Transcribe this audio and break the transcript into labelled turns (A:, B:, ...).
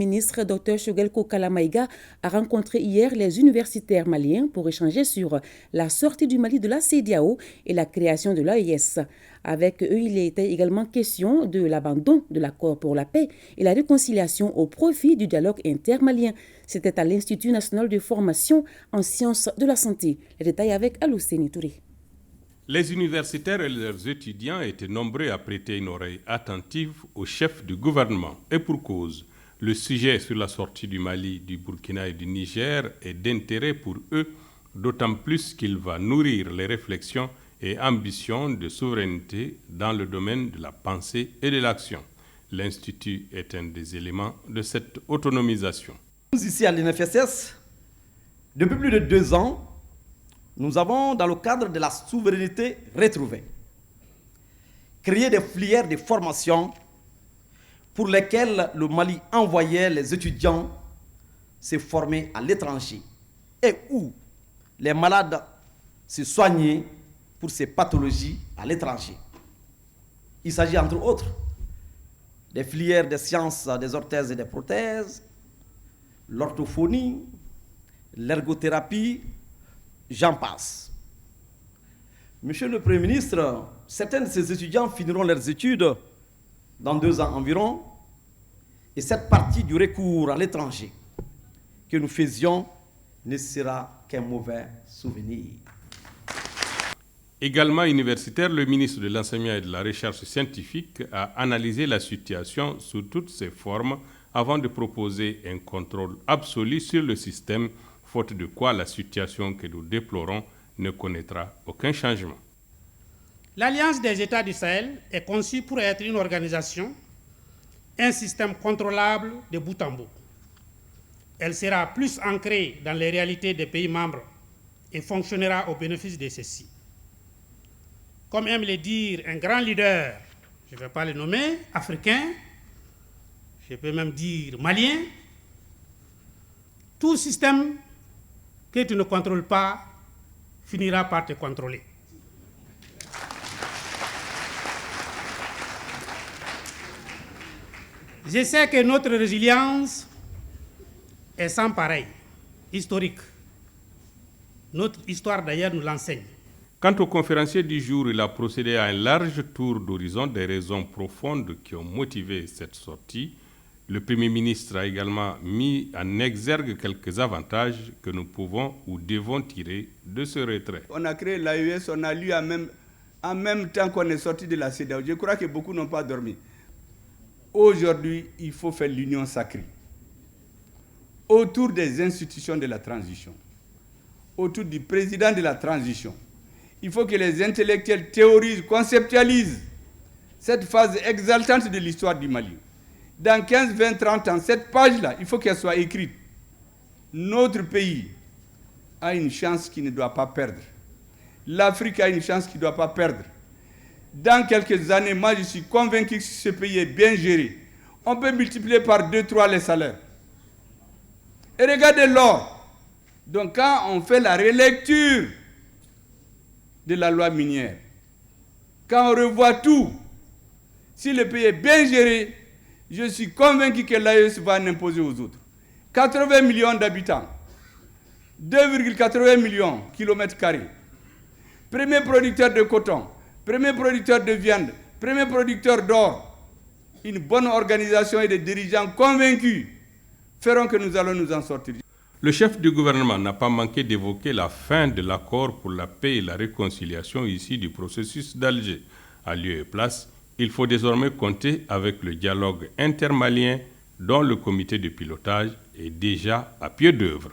A: ministre Dr Choguel Kokala Maïga a rencontré hier les universitaires maliens pour échanger sur la sortie du Mali de la CEDEAO et la création de l'AES. Avec eux, il était également question de l'abandon de l'accord pour la paix et la réconciliation au profit du dialogue intermalien. C'était à l'Institut national de formation en sciences de la santé. Les détails avec Alouseni Touré.
B: Les universitaires et leurs étudiants étaient nombreux à prêter une oreille attentive au chef du gouvernement. Et pour cause, le sujet sur la sortie du Mali, du Burkina et du Niger est d'intérêt pour eux, d'autant plus qu'il va nourrir les réflexions et ambitions de souveraineté dans le domaine de la pensée et de l'action. L'Institut est un des éléments de cette autonomisation.
C: Nous, ici à l'INFSS, depuis plus de 2 ans, nous avons, dans le cadre de la souveraineté retrouvée, créé des filières de formation pour lesquelles le Mali envoyait les étudiants se former à l'étranger et où les malades se soignaient pour ces pathologies à l'étranger. Il s'agit entre autres des filières des sciences des orthèses et des prothèses, l'orthophonie, l'ergothérapie, j'en passe. Monsieur le Premier ministre, certains de ces étudiants finiront leurs études dans 2 ans environ, et cette partie du recours à l'étranger que nous faisions ne sera qu'un mauvais souvenir.
B: Également universitaire, le ministre de l'Enseignement et de la Recherche scientifique a analysé la situation sous toutes ses formes avant de proposer un contrôle absolu sur le système, faute de quoi la situation que nous déplorons ne connaîtra aucun changement.
D: L'Alliance des États du Sahel est conçue pour être une organisation, un système contrôlable de bout en bout. Elle sera plus ancrée dans les réalités des pays membres et fonctionnera au bénéfice de ceux-ci. Comme aime le dire un grand leader, je ne vais pas le nommer, africain, je peux même dire malien, tout système que tu ne contrôles pas finira par te contrôler. Je sais que notre résilience est sans pareil, historique. Notre histoire d'ailleurs nous l'enseigne.
B: Quant au conférencier du jour, il a procédé à un large tour d'horizon des raisons profondes qui ont motivé cette sortie. Le Premier ministre a également mis en exergue quelques avantages que nous pouvons ou devons tirer de ce retrait.
E: On a créé l'AES, on a lu en même temps qu'on est sorti de la CEDEAO. Je crois que beaucoup n'ont pas dormi. Aujourd'hui, il faut faire l'union sacrée autour des institutions de la transition, autour du président de la transition. Il faut que les intellectuels théorisent, conceptualisent cette phase exaltante de l'histoire du Mali. Dans 15, 20, 30 ans, cette page-là, il faut qu'elle soit écrite. Notre pays a une chance qu'il ne doit pas perdre. L'Afrique a une chance qu'il ne doit pas perdre. Dans quelques années, moi je suis convaincu que si ce pays est bien géré, on peut multiplier par 2, 3 les salaires. Et regardez l'or. Donc quand on fait la relecture de la loi minière, quand on revoit tout, si le pays est bien géré, je suis convaincu que l'AES va en imposer aux autres. 80 millions d'habitants, 2,80 millions de kilomètres carrés. Premier producteur de coton, premier producteur de viande, premier producteur d'or. Une bonne organisation et des dirigeants convaincus feront que nous allons nous en sortir.
B: Le chef du gouvernement n'a pas manqué d'évoquer la fin de l'accord pour la paix et la réconciliation issu du processus d'Alger. À lieu et place, il faut désormais compter avec le dialogue intermalien dont le comité de pilotage est déjà à pied d'œuvre.